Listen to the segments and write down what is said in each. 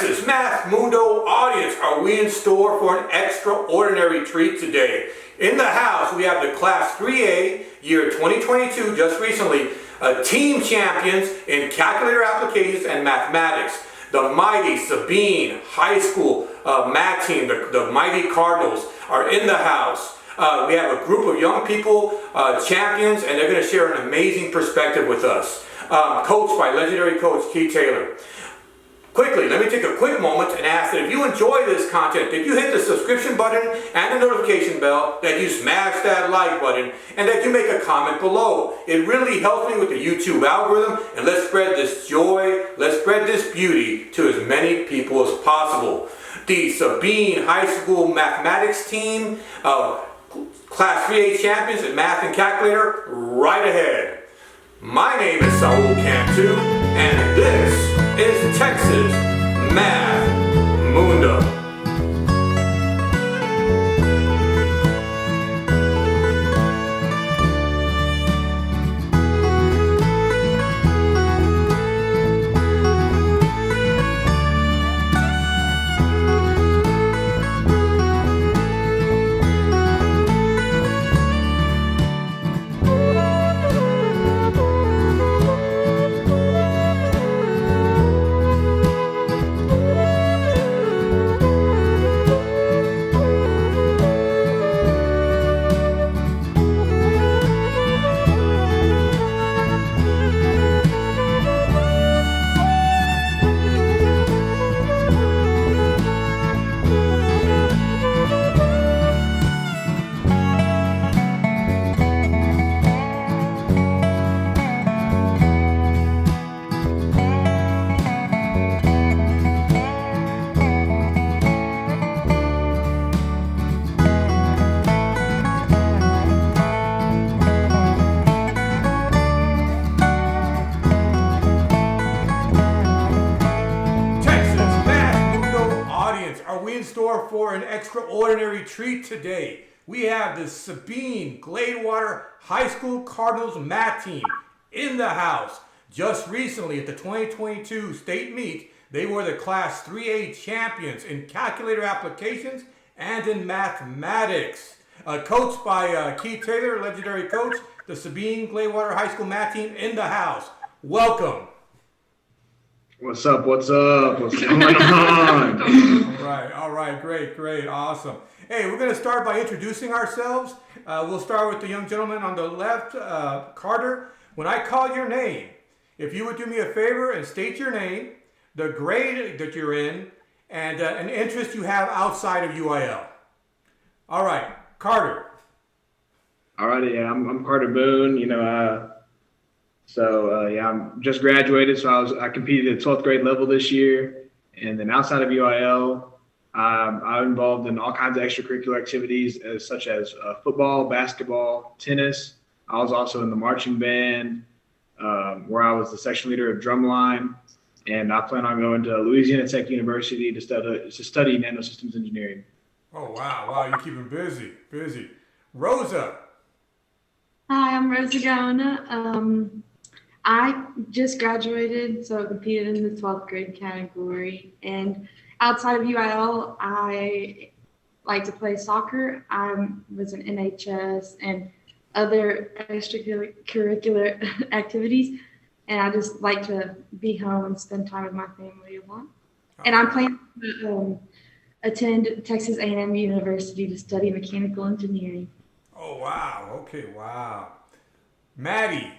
Texas Math Mundo audience, are we in store for an extraordinary treat today? In the house, we have the Class 3A, year 2022, just recently, team champions in calculator applications and mathematics. The mighty Sabine High School math team, the mighty Cardinals, are in the house. We have a group of young people, champions, and they're going to share an amazing perspective with us. Coached by legendary coach Keith Taylor. Quickly, let me take a quick moment and ask that if you enjoy this content, that you hit the subscription button and the notification bell, that you smash that like button, and that you make a comment below. It really helps me with the YouTube algorithm, and let's spread this joy, let's spread this beauty to as many people as possible. The Sabine High School mathematics team, Class 3A champions in math and calculator, right ahead. My name is Saul Cantu, and this is Texas Math Mundo. For an extraordinary treat today. We have the Sabine Gladewater High School Cardinals math team in the house. Just recently at the 2022 state meet, they were the Class 3A champions in calculator applications and in mathematics. Coached by Keith Taylor, legendary coach, the Sabine Gladewater High School math team in the house. Welcome. What's up? What's going on? All right, great, awesome. Hey, we're going to start by introducing ourselves. We'll start with the young gentleman on the left, Carter. When I call your name, if you would do me a favor and state your name, the grade that you're in, and an interest you have outside of UIL. All right, Carter. All right, yeah, I'm Carter Boone. I'm just graduated, so I competed at 12th grade level this year, and then outside of UIL, I'm involved in all kinds of extracurricular activities, such as football, basketball, tennis. I was also in the marching band, where I was the section leader of drumline, and I plan on going to Louisiana Tech University to study nanosystems engineering. Oh wow, you're keeping busy. Rosa. Hi, I'm Rosa Gaona. I just graduated, so I competed in the 12th grade category. And outside of UIL, I like to play soccer. I was in NHS and other extracurricular activities. And I just like to be home and spend time with my family a lot. And I'm planning to attend Texas A&M University to study mechanical engineering. Oh, wow. Okay, wow. Maddie.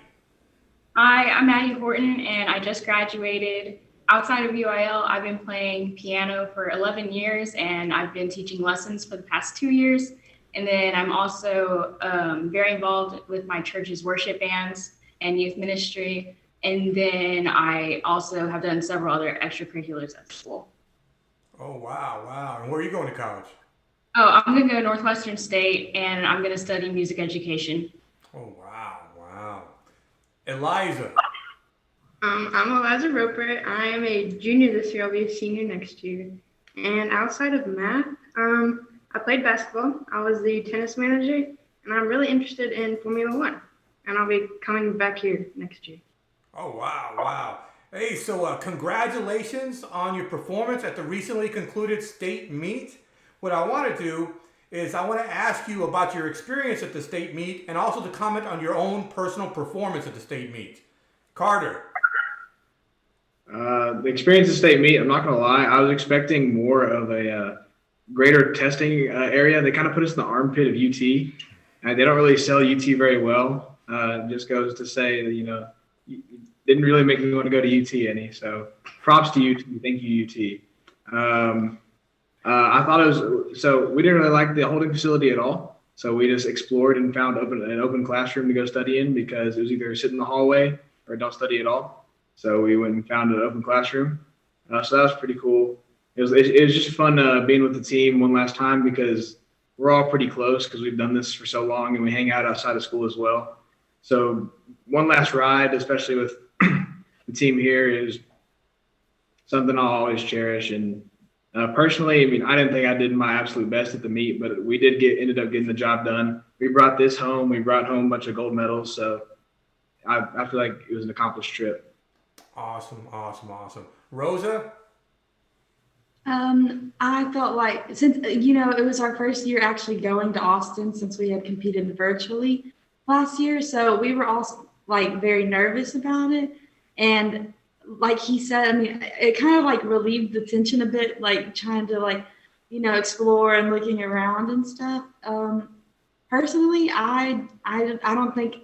Hi, I'm Maddie Horton, and I just graduated. Outside of UIL, I've been playing piano for 11 years, and I've been teaching lessons for the past 2 years. And then I'm also very involved with my church's worship bands and youth ministry. And then I also have done several other extracurriculars at school. Oh, wow. And where are you going to college? Oh, I'm going to go to Northwestern State, and I'm going to study music education. Oh, wow. Eliza. I'm Eliza Roper. I am a junior this year. I'll be a senior next year. And outside of math, I played basketball. I was the tennis manager, and I'm really interested in Formula One. And I'll be coming back here next year. Oh, wow. Hey, so congratulations on your performance at the recently concluded state meet. What I want to do is I want to ask you about your experience at the state meet and also to comment on your own personal performance at the state meet. Carter. The experience at state meet, I'm not going to lie, I was expecting more of a greater testing area. They kind of put us in the armpit of UT. They don't really sell UT very well. It just goes to say that, didn't really make me want to go to UT any. So props to UT. Thank you, UT. I thought it was, so we didn't really like the holding facility at all. So we just explored and found an open classroom to go study in because it was either sit in the hallway or don't study at all. So we went and found an open classroom. So that was pretty cool. It was just fun being with the team one last time because we're all pretty close because we've done this for so long and we hang out outside of school as well. So one last ride, especially with the team here, is something I'll always cherish. And personally, I mean, I didn't think I did my absolute best at the meet, but we ended up getting the job done. We brought this home. We brought home a bunch of gold medals. So I feel like it was an accomplished trip. Awesome. Rosa? I felt like since, it was our first year actually going to Austin since we had competed virtually last year. So we were all like very nervous about it. And like he said, I mean, it kind of like relieved the tension a bit, like trying to explore and looking around and stuff. Personally, I don't think,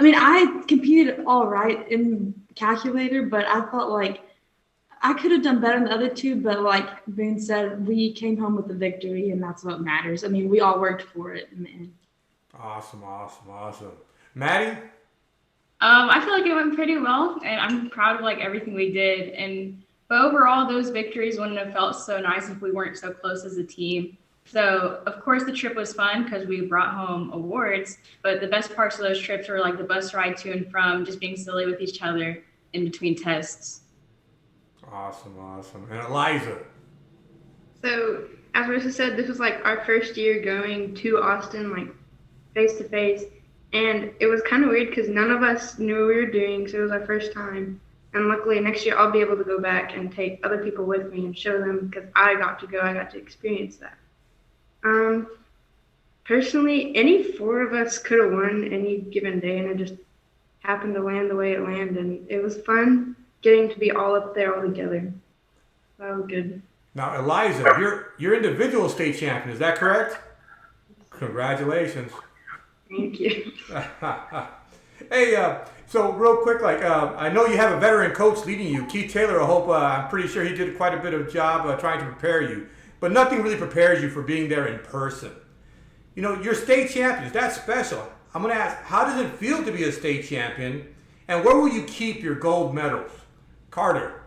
I mean, I competed all right in calculator, but I felt like I could have done better than the other two, but like Boone said, we came home with a victory, and that's what matters. I mean, we all worked for it in the end. Awesome. Maddie? I feel like it went pretty well, and I'm proud of like everything we did. But overall, those victories wouldn't have felt so nice if we weren't so close as a team. So of course the trip was fun because we brought home awards, but the best parts of those trips were like the bus ride to and from, just being silly with each other in between tests. Awesome. And Eliza? So, as Rosa said, this was like our first year going to Austin, like face to face. And it was kind of weird because none of us knew what we were doing. So it was our first time. And luckily next year I'll be able to go back and take other people with me and show them because I got to experience that. Personally, any four of us could have won any given day, and it just happened to land the way it landed. And it was fun getting to be all up there all together. That was good. Now, Eliza, you're individual state champion, is that correct? Congratulations. Thank you. Hey, so real quick, I know you have a veteran coach leading you, Keith Taylor. I'm pretty sure he did quite a bit of job trying to prepare you, but nothing really prepares you for being there in person. You're state champions. That's special. I'm going to ask, how does it feel to be a state champion, and where will you keep your gold medals? Carter.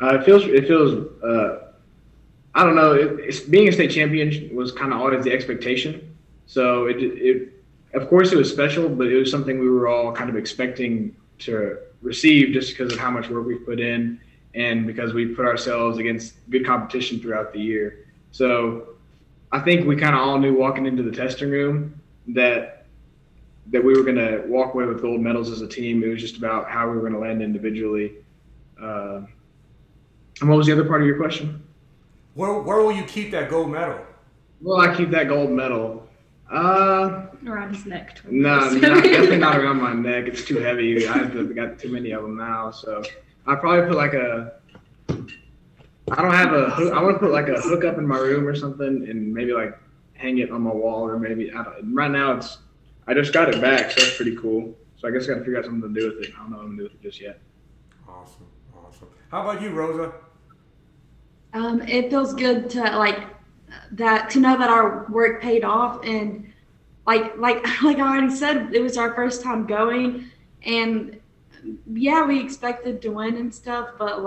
It feels. I don't know. Being a state champion was kind of always the expectation. So of course, it was special, but it was something we were all kind of expecting to receive just because of how much work we put in and because we put ourselves against good competition throughout the year. So I think we kind of all knew walking into the testing room that we were going to walk away with gold medals as a team. It was just about how we were going to land individually. And what was the other part of your question? Where will you keep that gold medal? Well, I keep that gold medal. Around his neck. No, definitely not around my neck. It's too heavy. I've got too many of them now. So I probably put I don't have a hook. I want to put like a hook up in my room or something and maybe like hang it on my wall or maybe, right now I just got it back. So that's pretty cool. So I guess I got to figure out something to do with it. I don't know what I'm going to do with it just yet. Awesome. How about you, Rosa? It feels good to to know that our work paid off, and like I already said, it was our first time going, and yeah, we expected to win and stuff, but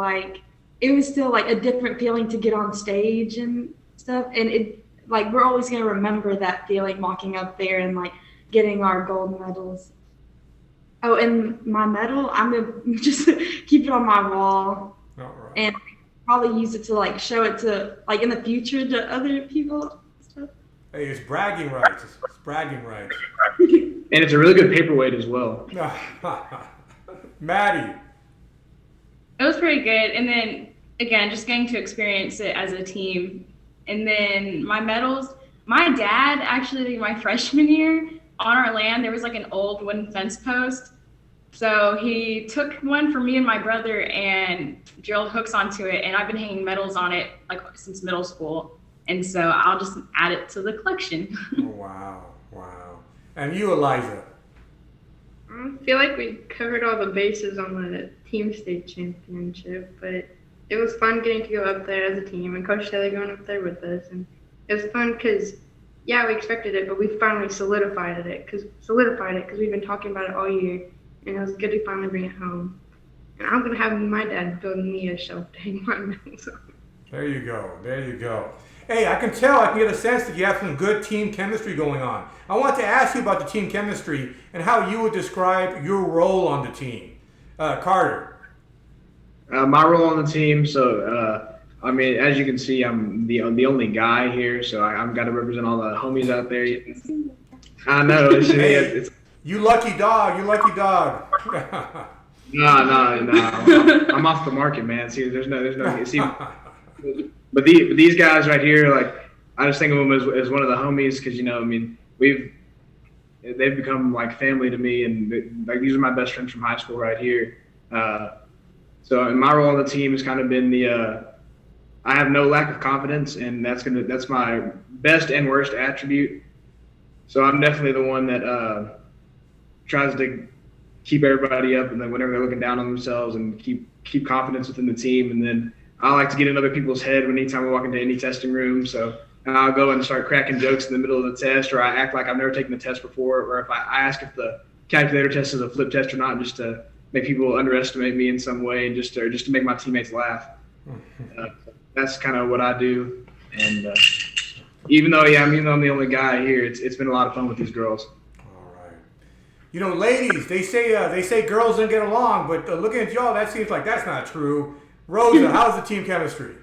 it was still a different feeling to get on stage and stuff, and it we're always gonna remember that feeling walking up there and getting our gold medals. Oh, and my medal, I'm gonna just keep it on my wall. All right. And probably use it to show it to in the future to other people and stuff. Hey, it's bragging rights. It's bragging rights. And it's a really good paperweight as well. Maddie. It was pretty good. And then again, just getting to experience it as a team. And then my medals, my dad actually, my freshman year on our land, there was like an old wooden fence post. So he took one for me and my brother and drilled hooks onto it. And I've been hanging medals on it like since middle school. And so I'll just add it to the collection. Oh, wow, wow. And you, Eliza? I feel like we covered all the bases on the team state championship, but it was fun getting to go up there as a team and Coach Taylor going up there with us. And it was fun because, yeah, we expected it, but we finally solidified it because we've been talking about it all year. And it was good to finally bring it home. And I'm going to have my dad build me a shelf to hang my medals on. There you go. There you go. Hey, I can get a sense that you have some good team chemistry going on. I want to ask you about the team chemistry and how you would describe your role on the team. Carter. My role on the team, so I mean, as you can see, I'm the only guy here, so I've got to represent all the homies out there. I know. It's you lucky dog. You lucky dog. No. I'm off the market, man. See, there's no. See, but these guys right here, like, I just think of them as one of the homies because, I mean, they've become like family to me, and like these are my best friends from high school right here. So in my role on the team has kind of been I have no lack of confidence, and that's my best and worst attribute. So I'm definitely the one that tries to keep everybody up, and then whenever they're looking down on themselves, and keep confidence within the team. And then I like to get in other people's head anytime I walk into any testing room. So I'll go and start cracking jokes in the middle of the test, or I act like I've never taken the test before, or if I ask if the calculator test is a flip test or not, just to make people underestimate me in some way, and just to make my teammates laugh. That's kind of what I do. And even though I'm the only guy here, it's been a lot of fun with these girls. All right. Ladies, they say girls don't get along, but looking at y'all, that seems like that's not true. Rosa, how's the team chemistry?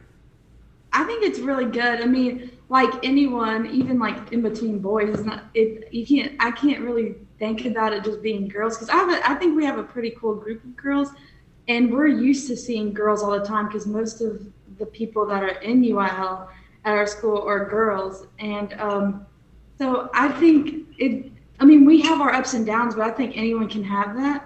I think it's really good. I mean, like anyone, even like in between boys, I can't really think about it just being girls, because I think we have a pretty cool group of girls, and we're used to seeing girls all the time because most of the people that are in UIL at our school are girls. And so I think we have our ups and downs, but I think anyone can have that.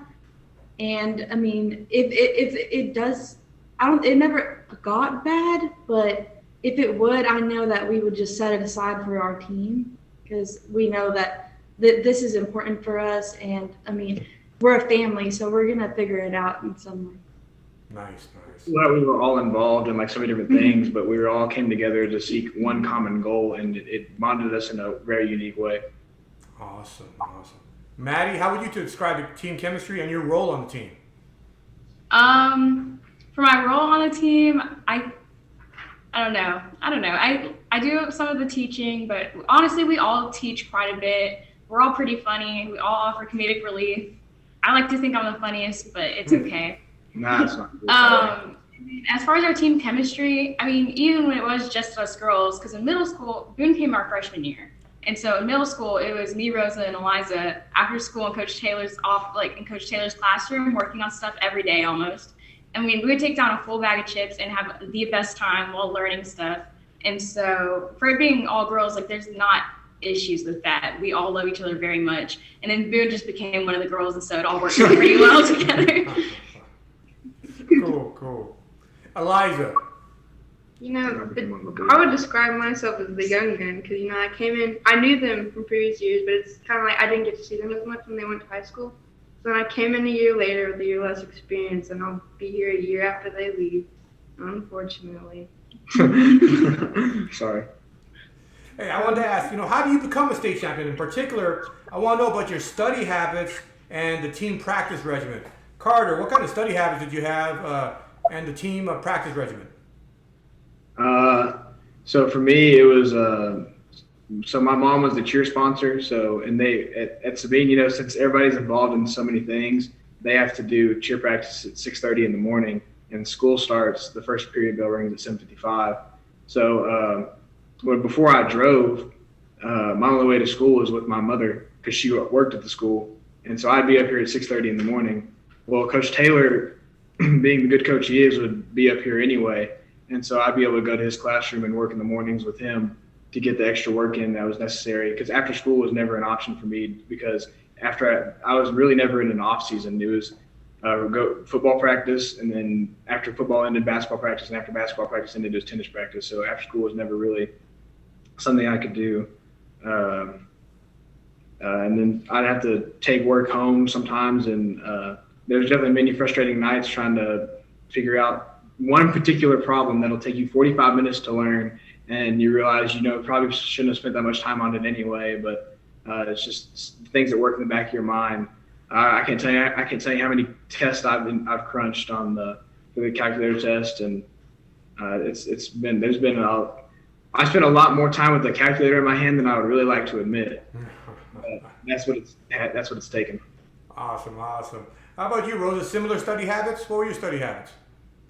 And I mean, if it does, it never got bad, but if it would, I know that we would just set it aside for our team, because we know that this is important for us. And I mean, we're a family, so we're going to figure it out in some way. Nice. Well, we were all involved in like so many different things, but we all came together to seek one common goal, and it bonded us in a very unique way. Awesome. Maddie, how would you describe the team chemistry and your role on the team? For my role on the team, I don't know. I do some of the teaching, but honestly, we all teach quite a bit. We're all pretty funny. We all offer comedic relief. I like to think I'm the funniest, but it's okay. Nah, it's not. As far as our team chemistry, I mean, even when it was just us girls, because in middle school, Boone came our freshman year. And so in middle school, it was me, Rosa, and Eliza after school in Coach Taylor's classroom, working on stuff every day almost. I mean, we would take down a full bag of chips and have the best time while learning stuff. And so for it being all girls, like, there's not issues with that. We all love each other very much. And then Boone just became one of the girls, and so it all worked pretty well together. Cool. Eliza. I would describe myself as the young gun because, I came in, I knew them from previous years, but it's kind of like I didn't get to see them as much when they went to high school. So then I came in a year later with a year less experience, and I'll be here a year after they leave, unfortunately. Sorry. Hey, I wanted to ask, how do you become a state champion? In particular, I want to know about your study habits and the team practice regimen. Carter, what kind of study habits did you have and the team practice regimen? So for me, it was so my mom was the cheer sponsor. So at Sabine, since everybody's involved in so many things, they have to do cheer practice at 6:30 in the morning, and school starts. The first period bell rings at 7:55. So before I drove, my only way to school was with my mother because she worked at the school, and so I'd be up here at 6:30 in the morning. Well, Coach Taylor being the good coach he is, would be up here anyway. And so I'd be able to go to his classroom and work in the mornings with him to get the extra work in that was necessary. Because after school was never an option for me, because after I was really never in an off season. It was go football practice, and then after football ended, basketball practice, and after basketball practice ended, it was tennis practice. So after school was never really something I could do. And then I'd have to take work home sometimes, and there's definitely many frustrating nights trying to figure out one particular problem that'll take you 45 minutes to learn, and you realize, probably shouldn't have spent that much time on it anyway, but it's just things that work in the back of your mind. I can't tell you how many tests I've crunched on the calculator test, and I spent a lot more time with the calculator in my hand than I would really like to admit. That's what it's taken. Awesome. How about you, Rosa? Similar study habits? What were your study habits?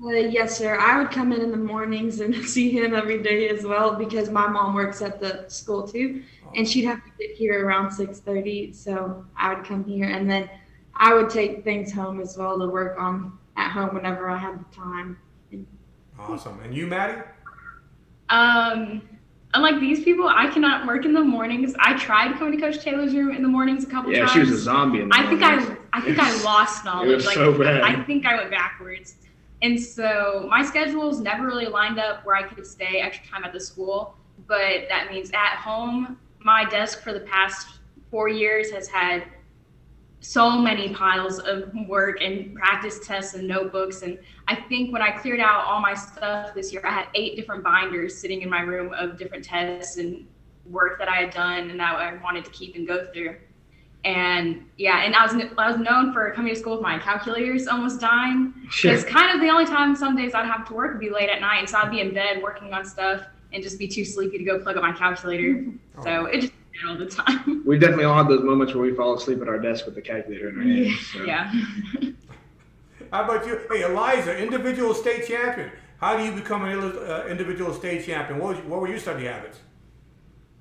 Yes, sir. I would come in the mornings and see him every day as well, because my mom works at the school too, and she'd have to get here around 6:30. So I would come here, and then I would take things home as well to work on at home whenever I had the time. Awesome. And you, Maddie? Unlike these people, I cannot work in the mornings. I tried coming to Coach Taylor's room in the mornings a couple times. Yeah, she was a zombie in the mornings. I think I lost knowledge. It was so bad. I think I went backwards. And so my schedules never really lined up where I could stay extra time at the school. But that means at home, my desk for the past 4 years has had so many piles of work and practice tests and notebooks. And I think when I cleared out all my stuff this year, I had 8 different binders sitting in my room of different tests and work that I had done and that I wanted to keep and go through. And yeah, and I was known for coming to school with my calculators almost dying. It's kind of the only time some days I'd have to work would be late at night, and so I'd be in bed working on stuff and just be too sleepy to go plug up my calculator. So it just did all the time. We definitely all have those moments where we fall asleep at our desk with the calculator in our hands. So. Yeah. How about you? Hey, Eliza, individual state champion. How do you become an individual state champion? What were your study habits?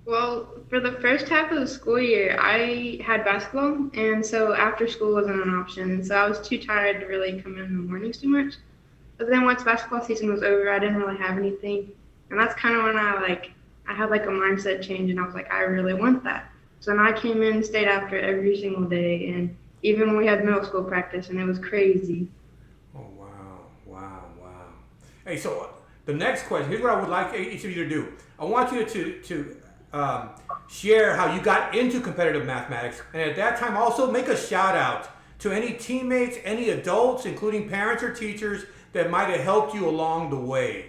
Well, for the first half of the school year, I had basketball, and so after school wasn't an option. So I was too tired to really come in the mornings too much. But then once basketball season was over, I didn't really have anything. And that's kind of when I had like a mindset change, and I was like, I really want that. So then I came in and stayed after every single day, and even when we had middle school practice, and it was crazy. Oh, wow. Hey, so the next question, here's what I would like each of you to do. I want you to share how you got into competitive mathematics, and at that time also make a shout out to any teammates, any adults, including parents or teachers that might have helped you along the way.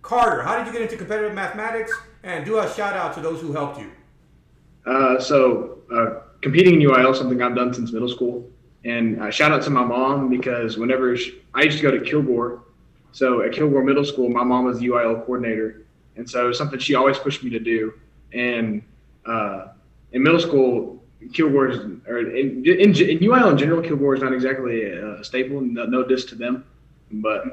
Carter, how did you get into competitive mathematics? And do a shout out to those who helped you. Competing in UIL is something I've done since middle school. And shout out to my mom, because whenever I used to go to Kilgore. So at Kilgore Middle School, my mom was the UIL coordinator. And so it was something she always pushed me to do. And in middle school, Kilgore in UIL in general, Kilgore is not exactly a staple. No diss to them, but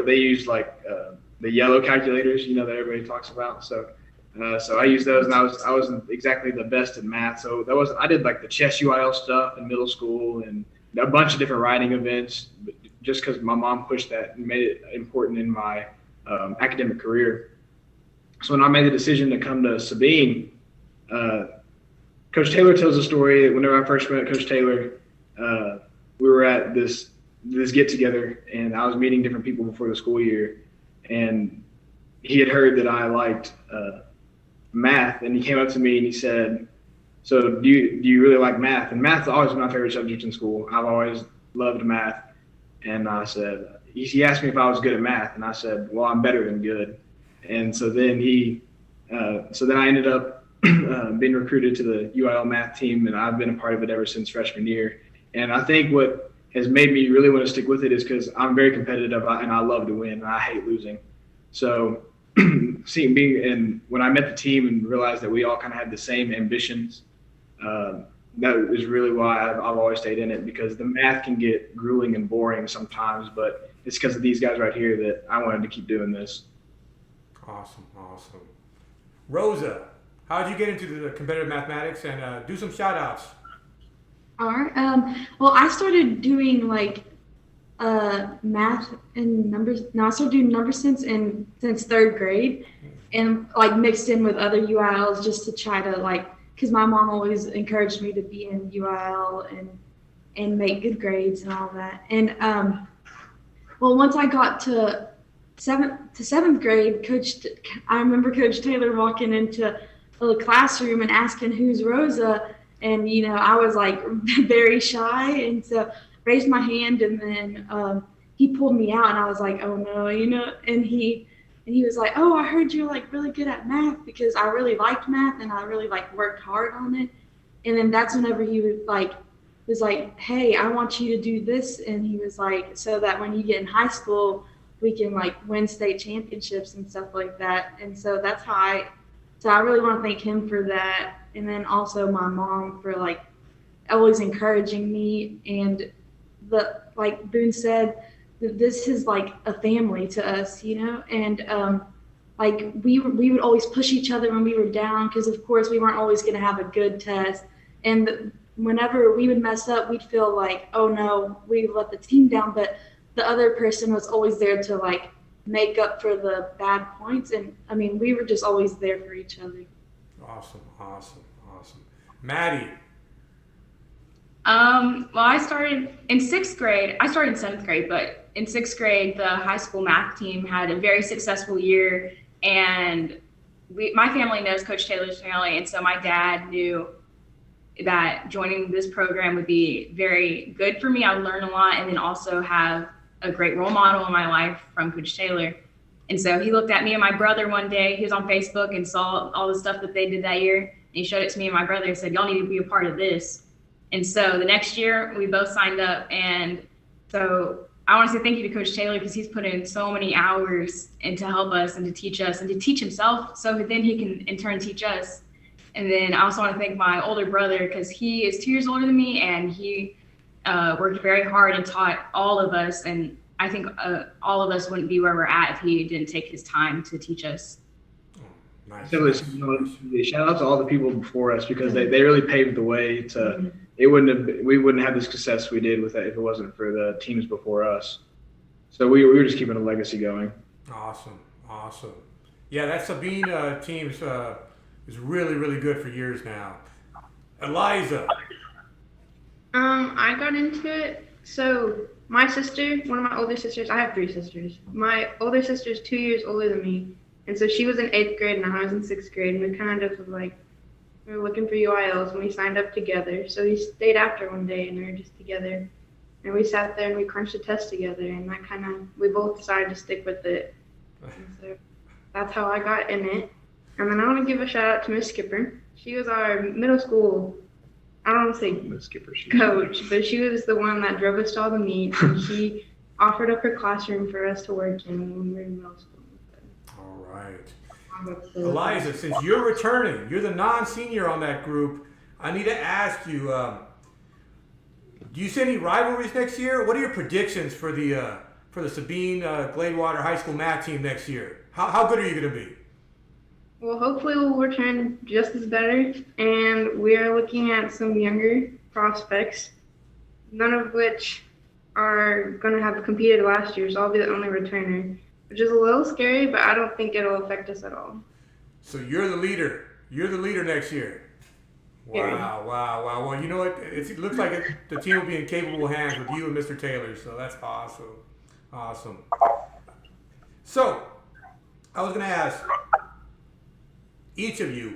they use the yellow calculators, that everybody talks about. So I used those, and I wasn't exactly the best in math. So I did like the chess UIL stuff in middle school and a bunch of different writing events, just because my mom pushed that and made it important in my academic career. So when I made the decision to come to Sabine, Coach Taylor tells a story that whenever I first met Coach Taylor, we were at this get together, and I was meeting different people before the school year, and he had heard that I liked math, and he came up to me and he said, "So do you really like math?" And math's always been my favorite subject in school. I've always loved math, and I said, he asked me if I was good at math, and I said, "Well, I'm better than good." And so then I ended up being recruited to the UIL math team, and I've been a part of it ever since freshman year. And I think what has made me really want to stick with it is because I'm very competitive, and I love to win, and I hate losing. So when I met the team and realized that we all kind of had the same ambitions, that is really why I've always stayed in it, because the math can get grueling and boring sometimes, but it's because of these guys right here that I wanted to keep doing this. Awesome. Rosa, how did you get into the competitive mathematics, and do some shout outs? All right. Well, I started doing math and numbers. No, I started doing number sense since third grade, and like mixed in with other UILs just to try to like, because my mom always encouraged me to be in UIL and make good grades and all that. And well, once I got to seventh grade, I remember Coach Taylor walking into the classroom and asking who's Rosa, and I was like very shy, and so raised my hand, and then he pulled me out, and I was like, oh no, and he was like, oh, I heard you're like really good at math, because I really liked math and I really like worked hard on it. And then that's whenever he was like, hey, I want you to do this, and he was like, so that when you get in high school, we can like win state championships and stuff like that. And so that's how I really want to thank him for that, and then also my mom for like always encouraging me. And like Boone said, this is like a family to us, and like we would always push each other when we were down, because of course we weren't always going to have a good test, and whenever we would mess up, we'd feel like, oh no, we let the team down, but the other person was always there to like make up for the bad points. And I mean, we were just always there for each other. Awesome. Maddie. Well, I started in sixth grade. I started in seventh grade, but in sixth grade, the high school math team had a very successful year, and my family knows Coach Taylor's family, and so my dad knew that joining this program would be very good for me. I would learn a lot, and then also have a great role model in my life from Coach Taylor. And so he looked at me and my brother one day. He was on Facebook and saw all the stuff that they did that year, and he showed it to me and my brother and said, y'all need to be a part of this. And so the next year we both signed up. And so I want to say thank you to Coach Taylor, because he's put in so many hours and to help us and to teach us and to teach himself, so then he can in turn teach us. And then I also want to thank my older brother, because he is 2 years older than me, and he worked very hard and taught all of us. And I think all of us wouldn't be where we're at if he didn't take his time to teach us. Nice. So shout out to all the people before us, because they really paved the way to. We wouldn't have the success we did with that if it wasn't for the teams before us. So we were just keeping a legacy going. Awesome. Yeah, that Sabine team is really, really good for years now. Eliza. I got into it. So my sister, one of my older sisters, I have 3 sisters. My older sister is 2 years older than me. And so she was in 8th grade and I was in 6th grade. And we kind of we were looking for UILs, and we signed up together. So we stayed after one day and we were just together. And we sat there and we crunched a test together. And we both decided to stick with it. And so that's how I got in it. And then I want to give a shout out to Miss Skipper. She was our middle school, I don't want to say coach, but she was the one that drove us to all the meets, and she offered up her classroom for us to work in when we were in middle school. All right. Eliza, since you're returning, you're the non-senior on that group, I need to ask you, do you see any rivalries next year? What are your predictions for the Sabine Gladewater High School math team next year? How good are you going to be? Well, hopefully we'll return just as better, and we are looking at some younger prospects, none of which are going to have competed last year, so I'll be the only returner, which is a little scary, but I don't think it'll affect us at all. So you're the leader. You're the leader next year. Wow. Well, you know what? It looks like the team will be in capable hands with you and Mr. Taylor, so that's awesome. So, I was going to ask each of you,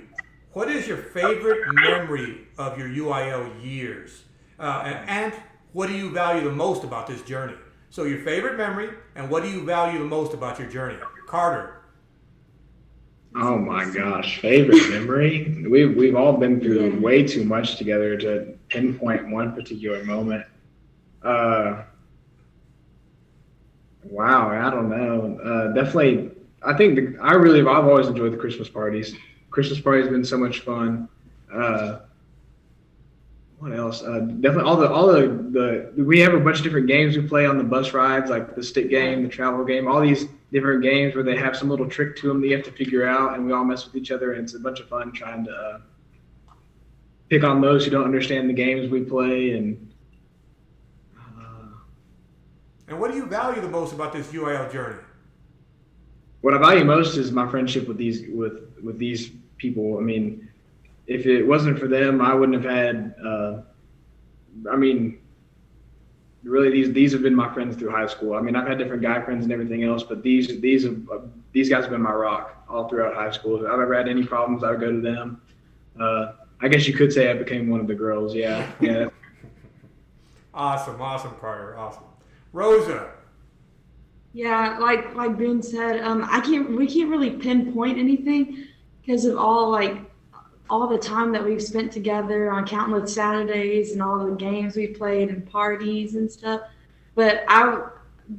what is your favorite memory of your UIL years? And what do you value the most about this journey? So your favorite memory, and what do you value the most about your journey? Carter. Oh my gosh, favorite memory? We've all been through way too much together to pinpoint one particular moment. Wow, I don't know. Definitely, I think I've always enjoyed the Christmas parties. Christmas parties have been so much fun. What else? Definitely all the we have a bunch of different games we play on the bus rides, like the stick game, the travel game, all these different games where they have some little trick to them that you have to figure out, and we all mess with each other, and it's a bunch of fun trying to pick on those who don't understand the games we play. And And what do you value the most about this UIL journey? What I value most is my friendship with these people. I mean, if it wasn't for them, I wouldn't have had. Really, these have been my friends through high school. I mean, I've had different guy friends and everything else, but these guys have been my rock all throughout high school. If I've ever had any problems, I would go to them. I guess you could say I became one of the girls. Yeah. Awesome, Carter. Awesome. Rosa. Yeah, like Ben said, we can't really pinpoint anything because of all the time that we've spent together on countless Saturdays and all the games we played and parties and stuff. But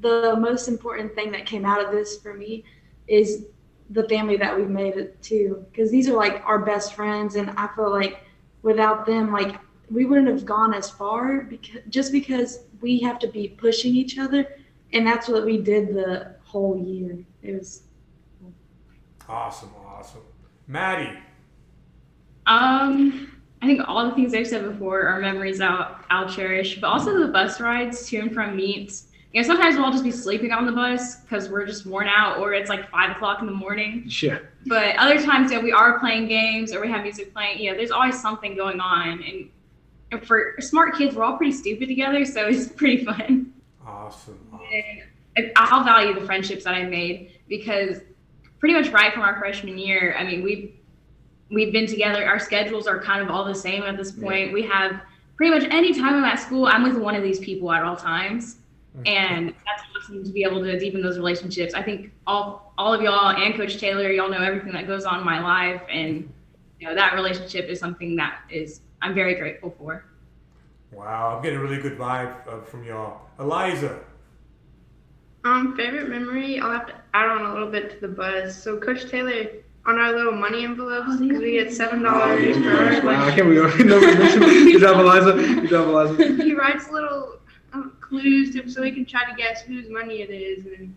the most important thing that came out of this for me is the family that we've made it too, because these are like our best friends, and I feel like without them, like we wouldn't have gone as far because we have to be pushing each other, and that's what we did the whole year. It was Awesome. Maddie. I think all the things I've said before are memories I'll cherish, but also the bus rides to and from meets. You know, sometimes we'll all just be sleeping on the bus because we're just worn out, or it's like 5 o'clock in the morning. Sure. But other times, we are playing games or we have music playing. You know, there's always something going on, and for smart kids, we're all pretty stupid together, so it's pretty fun. Awesome. And I'll value the friendships that I made because pretty much right from our freshman year, I mean, we've been together. Our schedules are kind of all the same at this point. We have pretty much any time I'm at school, I'm with one of these people at all times. And that's awesome to be able to deepen those relationships. I think all of y'all and Coach Taylor, y'all know everything that goes on in my life. And, you know, that relationship is something I'm very grateful for. Wow, I'm getting a really good vibe from y'all. Eliza. Favorite memory, I'll have to add on a little bit to the buzz. So Coach Taylor, on our little money envelopes, because we get $7 for our Wow, I can't believe Good job, Eliza. He writes little clues so we can try to guess whose money it is, and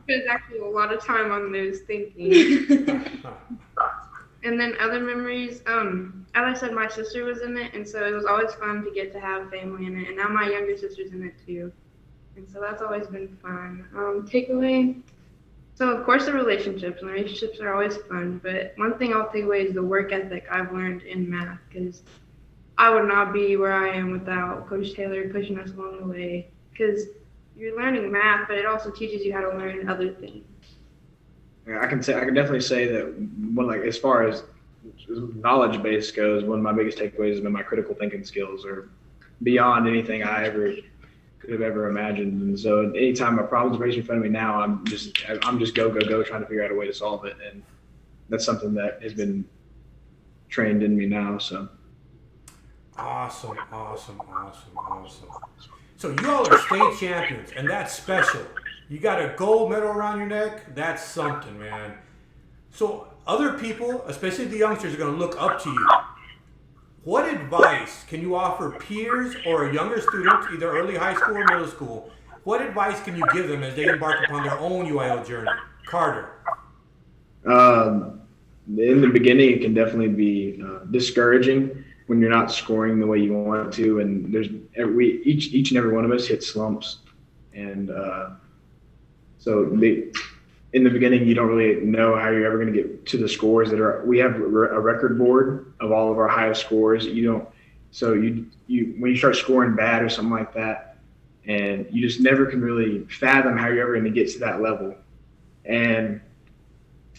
spends actually a lot of time on those thinking. And then other memories, as I said, my sister was in it, and so it was always fun to get to have family in it, and now my younger sister's in it too, and so that's always been fun. Takeaway, so of course the relationships are always fun, but one thing I'll take away is the work ethic I've learned in math, because I would not be where I am without Coach Taylor pushing us along the way, because you're learning math, but it also teaches you how to learn other things. Yeah, I can definitely say that as far as knowledge base goes, one of my biggest takeaways has been my critical thinking skills are beyond anything I ever could have ever imagined. And so anytime a problem's raised in front of me now, I'm just go trying to figure out a way to solve it. And that's something that has been trained in me now. So. Awesome. So you all are state champions, and that's special. You got a gold medal around your neck. That's something, man. So other people, especially the youngsters, are going to look up to you. What advice can you offer peers or younger students, either early high school or middle school? What advice can you give them as they embark upon their own UIL journey? Carter. In the beginning, it can definitely be discouraging when you're not scoring the way you want to, and each and every one of us hit slumps, and in the beginning you don't really know how you're ever going to get to the scores we have a record board of all of our highest scores. When you start scoring bad or something like that, and you just never can really fathom how you're ever going to get to that level, and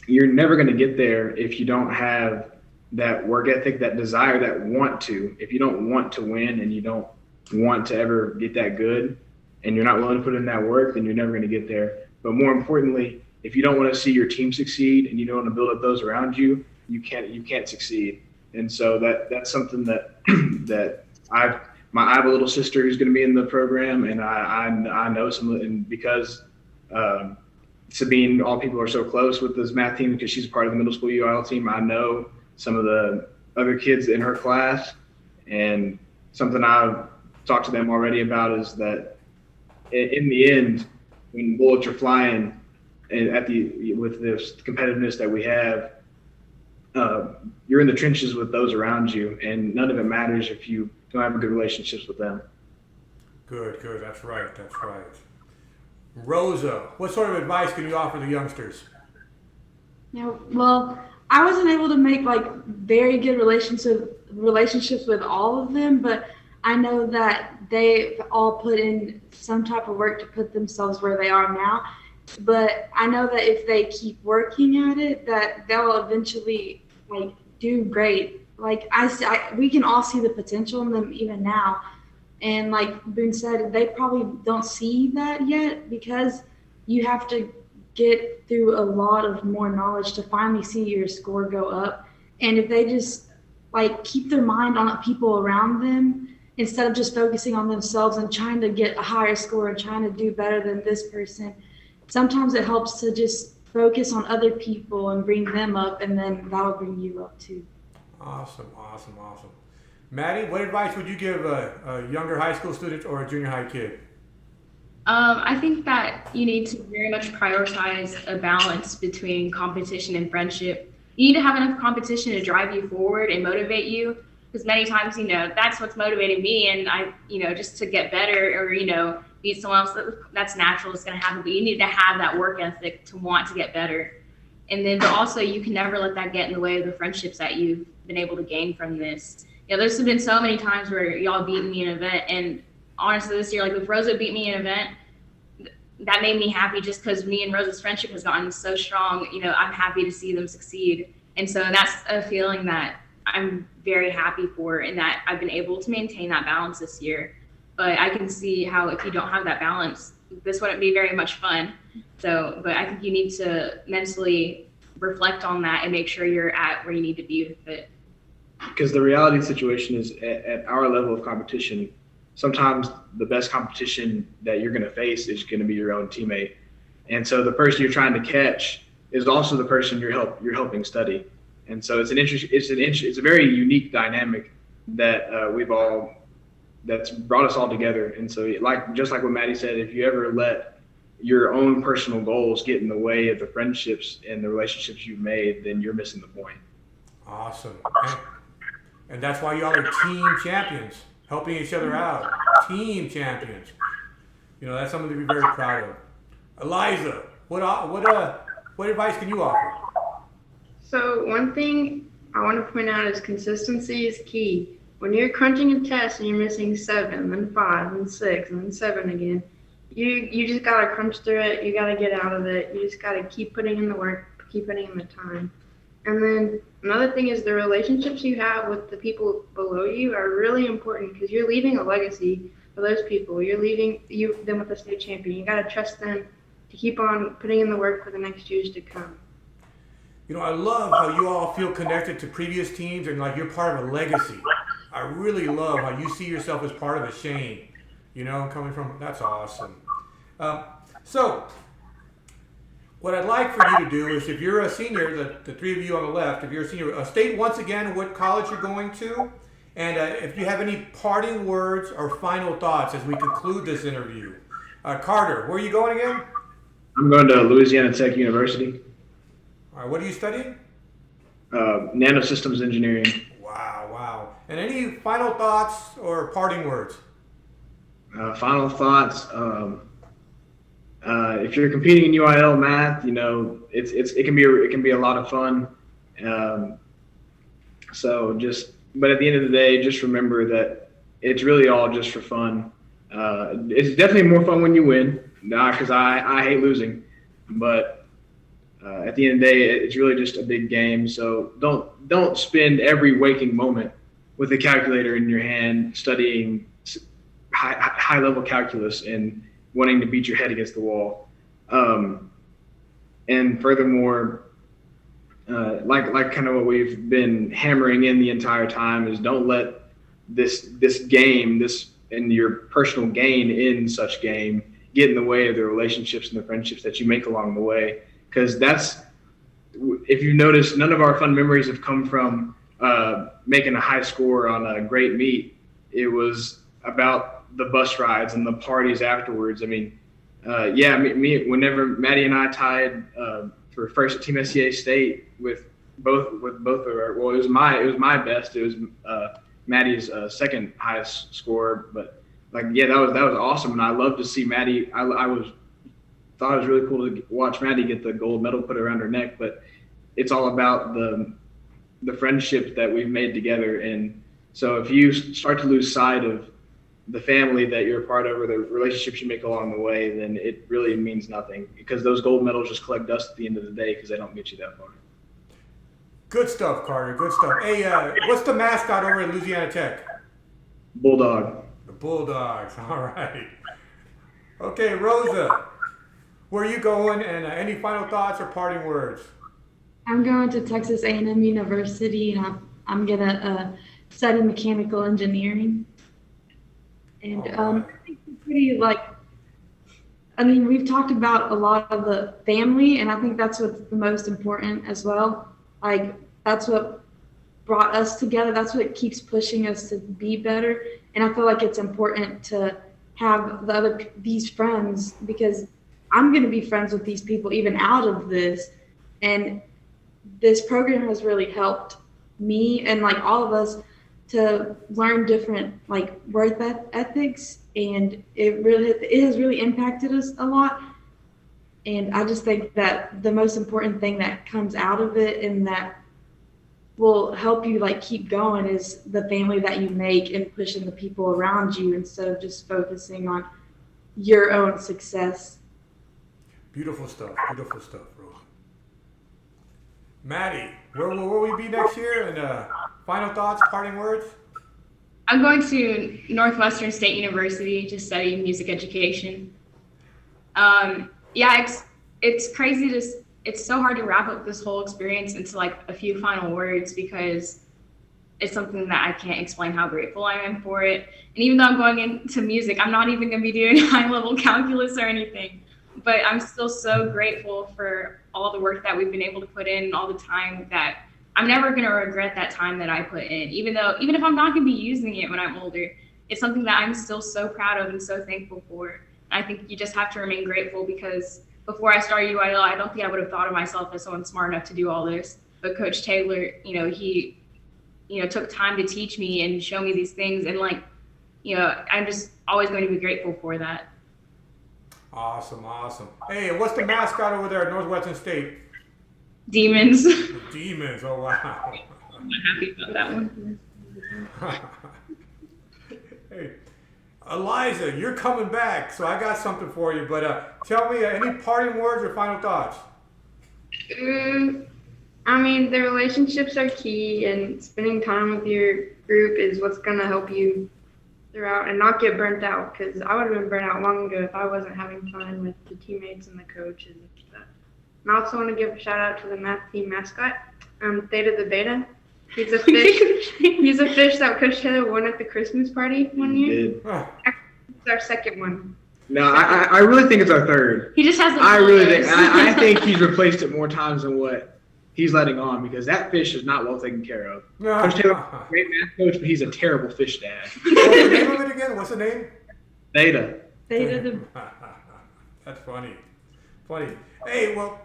you're never going to get there if you don't have that work ethic, that desire, that want to. If you don't want to win and you don't want to ever get that good, and you're not willing to put in that work, then you're never going to get there. But more importantly, if you don't want to see your team succeed and you don't want to build up those around you, you can't succeed. And so that's something that I have a little sister who's going to be in the program, and I know and because Sabine, all people are so close with this math team because she's part of the middle school UIL team. I know some of the other kids in her class, and something I've talked to them already about is that in the end, when bullets are flying with this competitiveness that we have, you're in the trenches with those around you, and none of it matters if you don't have good relationships with them. Good, good. That's right. That's right. Rosa, what sort of advice can you offer the youngsters? Yeah, well, I wasn't able to make like very good relationships with all of them, but I know that they've all put in some type of work to put themselves where they are now. But I know that if they keep working at it, that they'll eventually like do great. Like we can all see the potential in them even now. And like Boone said, they probably don't see that yet because you have to get through a lot of more knowledge to finally see your score go up. And if they just like keep their mind on the people around them instead of just focusing on themselves and trying to get a higher score and trying to do better than this person, sometimes it helps to just focus on other people and bring them up, and then that'll bring you up too. Awesome, awesome, awesome. Maddie, what advice would you give a younger high school student or a junior high kid? I think that you need to very much prioritize a balance between competition and friendship. You need to have enough competition to drive you forward and motivate you. Because many times, that's what's motivated me, and just to get better or, beat someone else, that's natural, it's going to happen. But you need to have that work ethic to want to get better. And then, but also, you can never let that get in the way of the friendships that you've been able to gain from this. There's been so many times where y'all beat me in an event, and honestly, this year, like if Rosa beat me in an event, that made me happy just because me and Rosa's friendship has gotten so strong. I'm happy to see them succeed. And so that's a feeling that I'm very happy for, and that I've been able to maintain that balance this year. But I can see how if you don't have that balance, this wouldn't be very much fun. So, but I think you need to mentally reflect on that and make sure you're at where you need to be with it. Because the reality situation is at our level of competition, sometimes the best competition that you're going to face is going to be your own teammate. And so the person you're trying to catch is also the person you're helping study. And so it's a very unique dynamic that that's brought us all together. And so just like what Maddie said, if you ever let your own personal goals get in the way of the friendships and the relationships you've made, then you're missing the point. Awesome. And that's why y'all are team champions, helping each other out. Team champions. That's something to be very proud of. Eliza, what advice can you offer? So one thing I want to point out is consistency is key. When you're crunching a test and you're missing 7, then 5, then 6, and then 7 again, you just gotta crunch through it. You gotta get out of it. You just gotta keep putting in the work, keep putting in the time. And then another thing is the relationships you have with the people below you are really important because you're leaving a legacy for those people. You're leaving them with a state champion. You gotta trust them to keep on putting in the work for the next years to come. I love how you all feel connected to previous teams and like you're part of a legacy. I really love how you see yourself as part of a chain. Coming from, that's awesome. So, what I'd like for you to do is, if you're a senior, the three of you on the left, if you're a senior, state once again what college you're going to, and if you have any parting words or final thoughts as we conclude this interview. Carter, where are you going again? I'm going to Louisiana Tech University. All right, what are you studying? Nanosystems engineering. Wow, wow. And any final thoughts or parting words? Final thoughts. If you're competing in UIL math, it can be a lot of fun. But at the end of the day, just remember that it's really all just for fun. It's definitely more fun when you win, because I hate losing. But at the end of the day, it's really just a big game. So don't spend every waking moment with a calculator in your hand studying high level calculus and wanting to beat your head against the wall. And furthermore, like kind of what we've been hammering in the entire time is don't let this game, and your personal gain in such game get in the way of the relationships and the friendships that you make along the way. Because if you notice, none of our fun memories have come from making a high score on a great meet. It was about the bus rides and the parties afterwards. Whenever Maddie and I tied for first at Team SCA State with both of our, well, it was my best. It was Maddie's second highest score, but like, yeah, that was awesome. And I love to see Maddie. Thought it was really cool to watch Maddie get the gold medal put around her neck, but it's all about the friendships that we've made together. And so if you start to lose sight of the family that you're a part of or the relationships you make along the way, then it really means nothing, because those gold medals just collect dust at the end of the day because they don't get you that far. Good stuff, Carter. Good stuff. Hey, what's the mascot over at Louisiana Tech? Bulldog. The Bulldogs. All right. Okay, Rosa, where are you going? And any final thoughts or parting words? I'm going to Texas A&M University, and I'm gonna study mechanical engineering. And I think it's pretty I mean, we've talked about a lot of the family, and I think that's what's the most important as well. Like, that's what brought us together. That's what keeps pushing us to be better. And I feel like it's important to have these friends, because I'm going to be friends with these people even out of this. And this program has really helped me and like all of us to learn different like work ethics, and it has really impacted us a lot. And I just think that the most important thing that comes out of it and that will help you like keep going is the family that you make and pushing the people around you instead of just focusing on your own success. Beautiful stuff, Rose. Maddie, where will we be next year? And final thoughts, parting words? I'm going to Northwestern State University to study music education. Yeah, it's crazy it's so hard to wrap up this whole experience into like a few final words, because it's something that I can't explain how grateful I am for it. And even though I'm going into music, I'm not even going to be doing high-level calculus or anything. But I'm still so grateful for all the work that we've been able to put in, all the time that I'm never going to regret that time that I put in, even if I'm not going to be using it when I'm older. It's something that I'm still so proud of and so thankful for. And I think you just have to remain grateful, because before I started UIL, I don't think I would have thought of myself as someone smart enough to do all this. But Coach Taylor, he took time to teach me and show me these things. And I'm just always going to be grateful for that. Awesome. Hey, what's the mascot over there at Northwestern State? Demons. The Demons, oh wow. I'm not happy about that one. Hey, Eliza, you're coming back, so I got something for you. But tell me any parting words or final thoughts? I mean, the relationships are key, and spending time with your group is what's going to help you throughout and not get burnt out, because I would have been burnt out long ago if I wasn't having fun with the teammates and the coaches and stuff. And I also want to give a shout out to the math team mascot, Theta the Beta. He's a fish. He's a fish that Coach Taylor won at the Christmas party one year. It's our second one. No, I really think it's our third. He just hasn't. I think he's replaced it more times than what he's letting on, because that fish is not well taken care of. Coach Taylor, great math coach, but he's a terrible fish dad. What's the name of it again? What's the name? Theta. That's funny. Hey, well,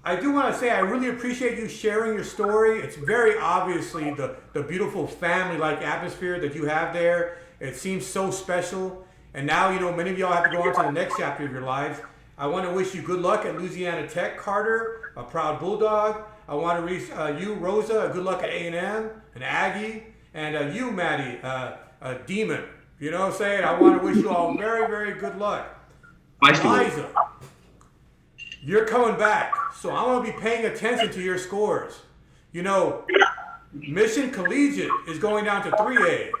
I do want to say I really appreciate you sharing your story. It's very obviously the beautiful family-like atmosphere that you have there. It seems so special. And now, many of y'all have to go on to the next chapter of your lives. I want to wish you good luck at Louisiana Tech, Carter, a proud Bulldog. I want to wish you, Rosa, good luck at A&M, an Aggie. And you, Maddie, a Demon. You know what I'm saying? I want to wish you all very, very good luck. Eliza, you're coming back, so I'm going to be paying attention to your scores. Mission Collegiate is going down to 3A.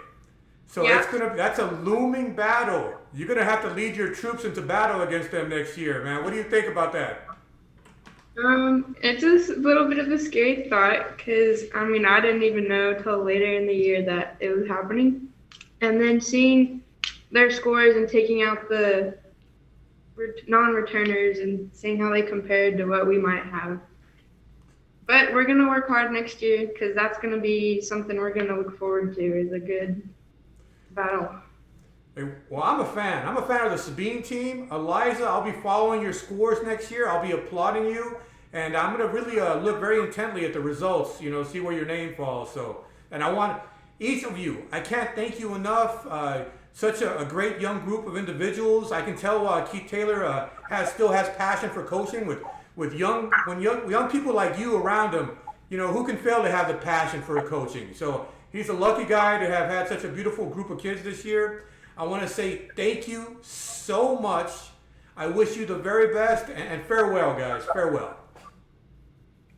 So that's a looming battle. You're going to have to lead your troops into battle against them next year, man. What do you think about that? It's a little bit of a scary thought, because, I didn't even know till later in the year that it was happening. And then seeing their scores and taking out the non-returners and seeing how they compared to what we might have. But we're going to work hard next year, because that's going to be something we're going to look forward to, is a good battle. Hey, well, I'm a fan. I'm a fan of the Sabine team. Eliza, I'll be following your scores next year. I'll be applauding you. And I'm going to really look very intently at the results, see where your name falls. And I want each of you, I can't thank you enough. such a great young group of individuals. I can tell Keith Taylor still has passion for coaching with young people like you around him. You know, who can fail to have the passion for coaching? So he's a lucky guy to have had such a beautiful group of kids this year. I want to say thank you so much. I wish you the very best, and farewell, guys. Farewell.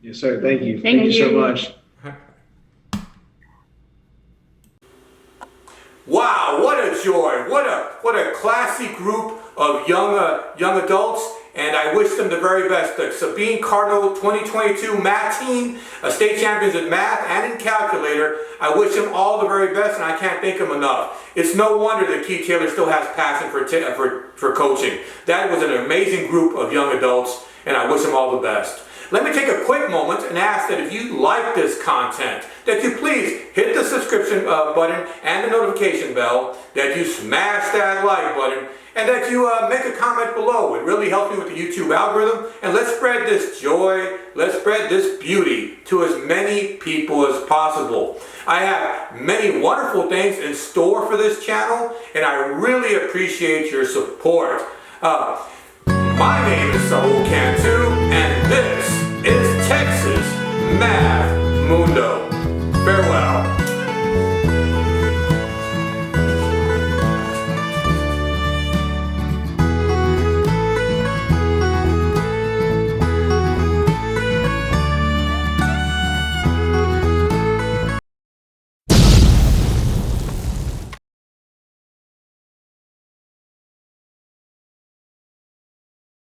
Yes, sir. Thank you. Thank Thank you so you. much. Wow, what a joy. What a classy group of young adults, and I wish them the very best. The Sabine Cardinal 2022 math team, state champions in math and in calculator. I wish them all the very best, and I can't thank them enough. It's no wonder that Keith Taylor still has passion for coaching. That was an amazing group of young adults, and I wish them all the best. Let me take a quick moment and ask that if you like this content, that you please hit the subscription button and the notification bell, that you smash that like button, and that you make a comment below. It really helps me with the YouTube algorithm, and let's spread this joy, let's spread this beauty to as many people as possible. I have many wonderful things in store for this channel, and I really appreciate your support. My name is Saul Cantu, and this is Texas Math Mundo. Farewell.